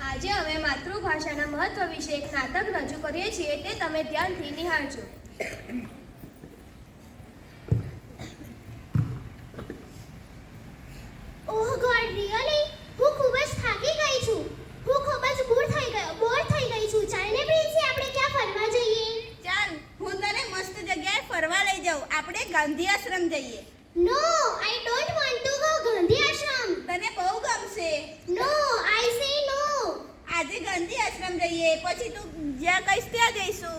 આજે અમે માતૃભાષાના મહત્વ વિશે એક નાટક રજૂ કરીએ છીએ, તે તમે ધ્યાનથી નિહાળજો. ઓહ ગોડ, રિયલી? હું ખૂબ જ થાકી ગઈ છું. હું ખૂબ જ બોર થઈ ગઈ છું. ચાલને પ્રિન્સી, આપણે ક્યાં ફરવા જઈએ? ચાલ, હું તને મસ્ત જગ્યાએ ફરવા લઈ જાઉં. આપણે ગાંધી આશ્રમ જઈએ. No, I don't want to go Gandhi Ashram. તને બહુ ગમશે. નો, આઈ સે નો. આજે ગાંધી આશ્રમ જઈએ, પછી તું જ્યાં કહીશ ત્યાં જઈશું.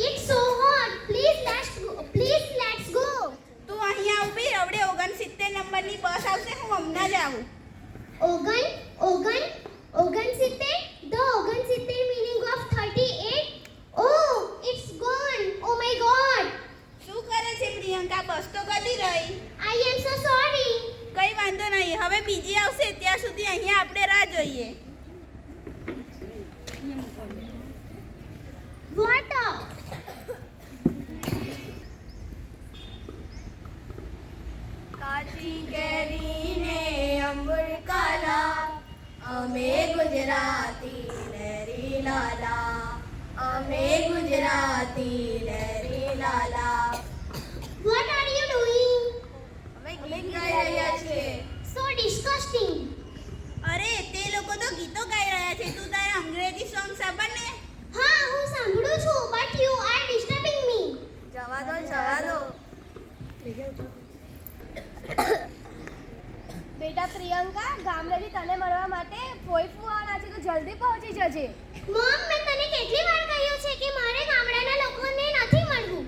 It's so hot. Please let's go. તું અહીંયા ઊભી રવડે. 69 નંબરની બસ આવશે, હું હમણાં જ આવું. 69? The 69 meaning of 38? Oh, it's gone. Oh my god. શું કરે છે પ્રિયંકા? બસ તો ગતી રહી. I am so sorry. કઈ વાંધો નહીં, હવે બીજી આવશે ત્યાં સુધી અહીંયા આપણે રાહ જોઈએ. What up? કાચી કેરીને અંબુર કાલા, અમે ગુજરાતી લહેરી લાલા, અમે ગુજરાતી લહેરી લાલા. What are you doing? અમે ગીત ગાઈ રહ્યા છીએ. So disgusting. અરે, તે લોકો તો ગીતો ગાઈ રહ્યા છે. તું તારા અંગ્રેજી સોંગ સાંભળ ને. હા, હું સાંભળું છું, but you are disturbing me. જવા દો. બેટા પ્રિયંકા, ગામડેથી તને મળવા માટે ફોઈ ફુવાના છે, તો જલ્દી પહોંચી જજે. Mom, મેં તને કેટલી વાર કહ્યું છે કે મારે ગામડાના લોકોને નથી મળવું.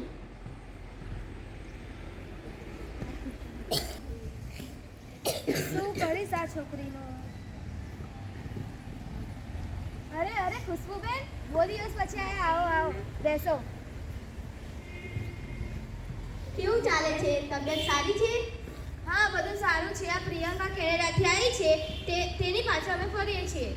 શું કરીશ આ છોકરીનો? અરે ખુશ્બુબેન, બહુ દિવસ પછી આયા. આવો બેસો. કેવું ચાલે છે? તબિયત સારી છે? હા, બધું સારું છે. આ પ્રિયંકા ખેડેરાથી આવી છે, તેની પાછળ અમે ફરીએ છીએ.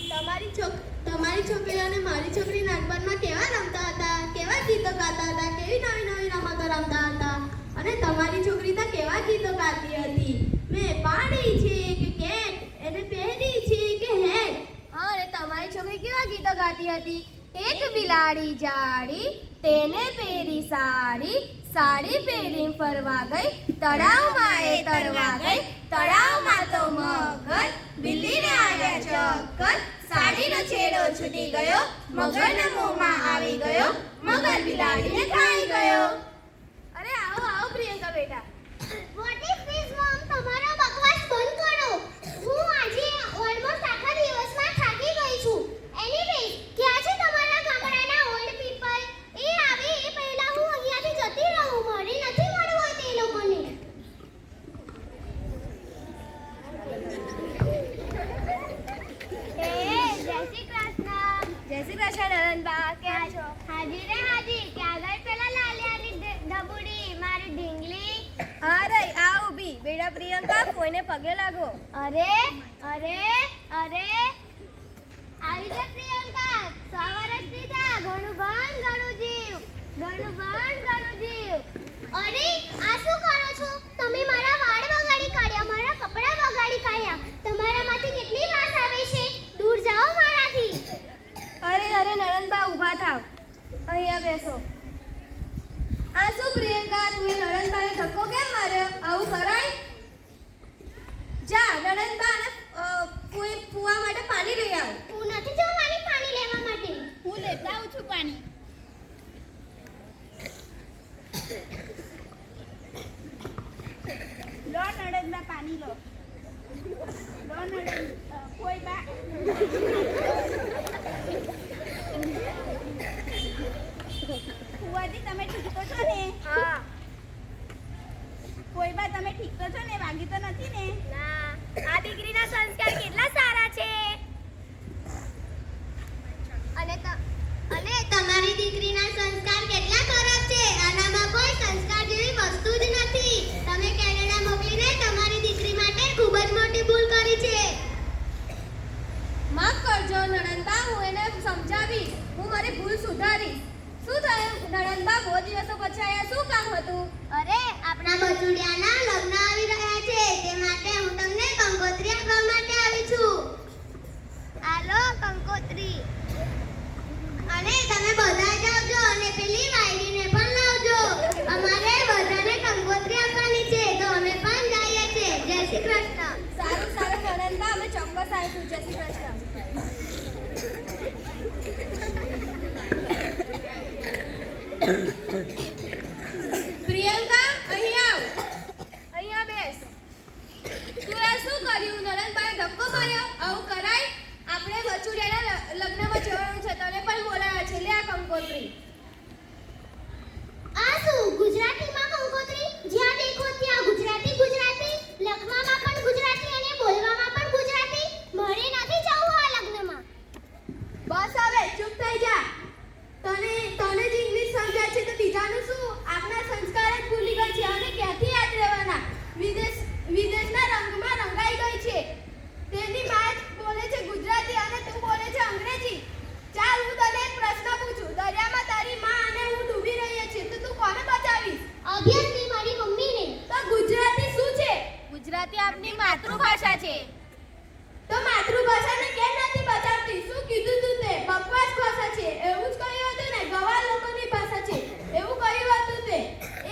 તમારી છોકરી અને મારી છોકરી નાનપણમાં કેવા રમતા હતા, કેવા ગીતો ગાતા હતા, કેવી નવી રમતો રમતા હતા. અને તમારી છોકરી તો કેવા ગીતો ગાતી હતી. મેં પાડી છે કે કેટ, એને પહેરી છે કે હેટ. હા, અને તમારી છોકરી કેવા ગીતો ગાતી હતી? એક બિલાડી જાડી, તેને પહેરી સાડી, સાડી પહેરીને ફરવા ગઈ, તળાવમાં એ તરવા ગઈ, તળાવમાં તો મગર, બિલ્લીને આવ્યા ચક્કર, સાડીનો છેડો છૂટી ગયો, મગરના મોંમાં આવી ગયો, મગર બિલાડીને ખાઈ ગયો. અરે આવો પ્રિયંકા બેટા. What is this, mom? તમારો બકવાસ બંધ કરો. હું આજે ઓલમોસ્ટ આખા દિવસમાં થાકી ગઈ છું. એનીવેઝ, ક્યાં છે તમારા ગામડાના ઓલ્ડ પીપલ? એ આવે એ પહેલા હું અહીંયાથી જતી રહું. મારે નથી મળવું તે લોકોને. જય શ્રી કૃષ્ણ. જય શ્રી કૃષ્ણ નરનબા, કેમ છો? હાજી રે હાજી. ક્યાં ગઈ પેલા લાલિયાની ઢબુડી, મારી ઢીંગલી? હા રે, આ ઊભી. બેટા પ્રિયંકા, કોઈને પગે લાગો. અરે આવી જા પ્રિયંકા. સવારથી થા. ઘણું ભણ ઘણું જીવ. અરે, આ શું કરો છો તમે? મારા વાળ વગાડી કાઢ્યા, મારા કપડાં વગાડી કાઢ્યા. તમારામાંથી કેટલી વાસ આવે છે? દૂર જાઓ મારાથી. અરે નરનબા, ઊભા થાવ. અહીંયા બેસો. આ શું પ્રિયંકા, તું નરનબાને ધક્કો કેમ માર્યો? આવું કરાય? જા નરનબા, અને ફુવા માટે પાણી લઈ આવ. હું નથી જવાની પાણી લેવા માટે. હું લેતા આવું છું પાણી. લો નડદમાં પાણી લો. કોઈ બા ફુવાજી, તમે ઠીક તો છો ને? હા. કોઈ બા, તમે ઠીક તો છો ને? વાગી તો નથી ને? ના, આ દીકરીના સંસ્કાર કેટલા સારા છે. અને તમારી દીકરીના સંસ્કાર કેટલા ખરાબ છે. આનામાં કોઈ સંસ્કાર જેવી વસ્તુ જ નથી. તમે કેનેડા મોકલીને તમારી દીકરી માટે ખૂબ જ મોટી ભૂલ કરી છે. માફ કરજો નણંદબા, હું એને સમજાવીશ. હું મારી ભૂલ સુધારીશ. શું થયું નણંદબા, બહુ દિવસો પછી આયા, શું કામ હતું? અરે, આપણા બચુડિયાના લગ્ન આવી રહ્યા છે, તે માટે હું કર્યો? આવું કરાય? આપણે વચુડિયાના લગ્નમાં જવાનું છે, તને પણ બોલાવ્યા છે. લે આ કંકોત્રી. આ શું ગુજરાતીમાં કંકોત્રી? જ્યાં દેખો ત્યાં ગુજરાતી ગુજરાતી, લખવામાં પણ ગુજરાતી અને બોલવામાં પણ ગુજરાતી. મારે નથી જવું આ લગ્નમાં. બસ હવે ચૂપ થઈ જા. તને જ ઇંગ્લિશ સમજાય છે તો બીજાનું શું? આપણા સંસ્કાર જ ભૂલી ગઈ છે અને ક્યાંથી યાદ રહેવાના? વિદેશના રંગમાં રંગાઈ ગઈ છે. તેની માં બોલે છે ગુજરાતી અને તું બોલે છે અંગ્રેજી. ચાલ હું તને એક પ્રશ્ન પૂછું. દરિયામાં તારી માં અને હું ડૂબી રહીએ છીએ તો તું કોને બચાવીશ? ઓબ્વિયસલી મારી મમ્મીને. તો ગુજરાતી શું છે? ગુજરાતી આપની માતૃભાષા છે. તો માતૃભાષાને કેમ નથી બચાવતી? શું કીધું તું તે? બકવાસ ભાષા છે એવું જ કહ્યું હતું ને. ગવાર લોકોની ભાષા છે એવું કહ્યું હતું તે.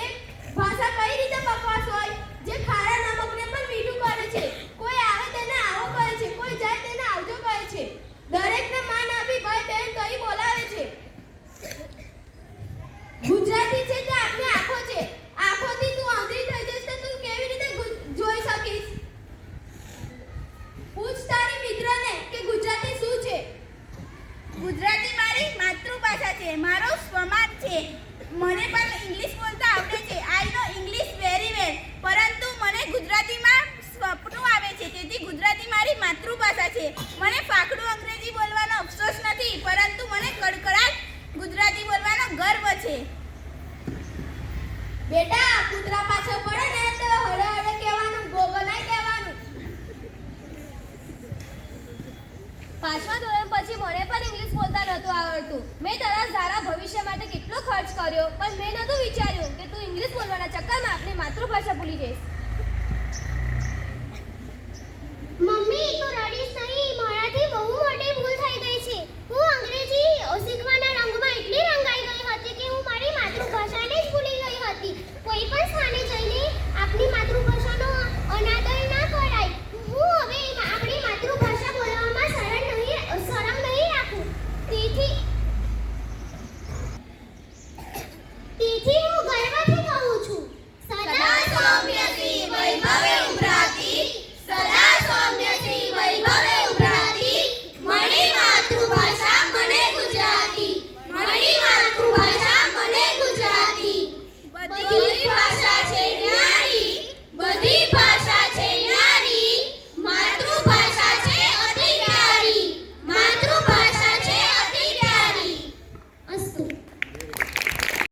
એક ભાષા કઈ રીતે બકવાસ હોય? જે ખારા નમકને પણ મીઠું કરે છે. કોઈ આવે તેને આવો કહે છે, કોઈ જાય તેને આવજો કહે છે. દરેકને માન આપી ભાઈ બહેન કહી બોલાવે છે. ગુજરાતી છે તે આપની આંખો છે. આંખોથી તું અંધી થઈ જઈશ તો તું કેવી રીતે જોઈ શકીશ? પૂછ તારી મિત્રને કે ગુજરાતી શું છે. ગુજરાતી મારી માતૃભાષા છે, મારો સ્વમાન છે. મને પણ ઇંગ્લિશ બોલતા આવડે છે. આઈ નો ઇંગ્લિશ વેરી વેલ. પરંતુ મને ગુજરાતીમાં સ્વપ્નું આવે છે, તેથી ગુજરાતી મારી માતૃભાષા છે. મને ફાકડું અંગ્રેજી બોલવાનો અફસોસ નથી, પરંતુ મને કડકડાટ ગુજરાતી બોલવાનો ગર્વ છે. બેટા કૂતરા પાછળ પડે ને તો હળે હળે કહેવાનું, ગોગનાઈ કહેવાનું. પાંચમા ધોરણ પછી મને પણ ઇંગ્લિશ બોલતા નહોતું આવડતું. મેં તારા સારા ભવિષ્ય માટે કેટલો ખર્ચ કર્યો, પણ મેં નહોતું વિચાર્યું કે તું ઇંગ્લિશ બોલવાના ચક્કરમાં આપણી માતૃભાષા ભૂલી જઈશ.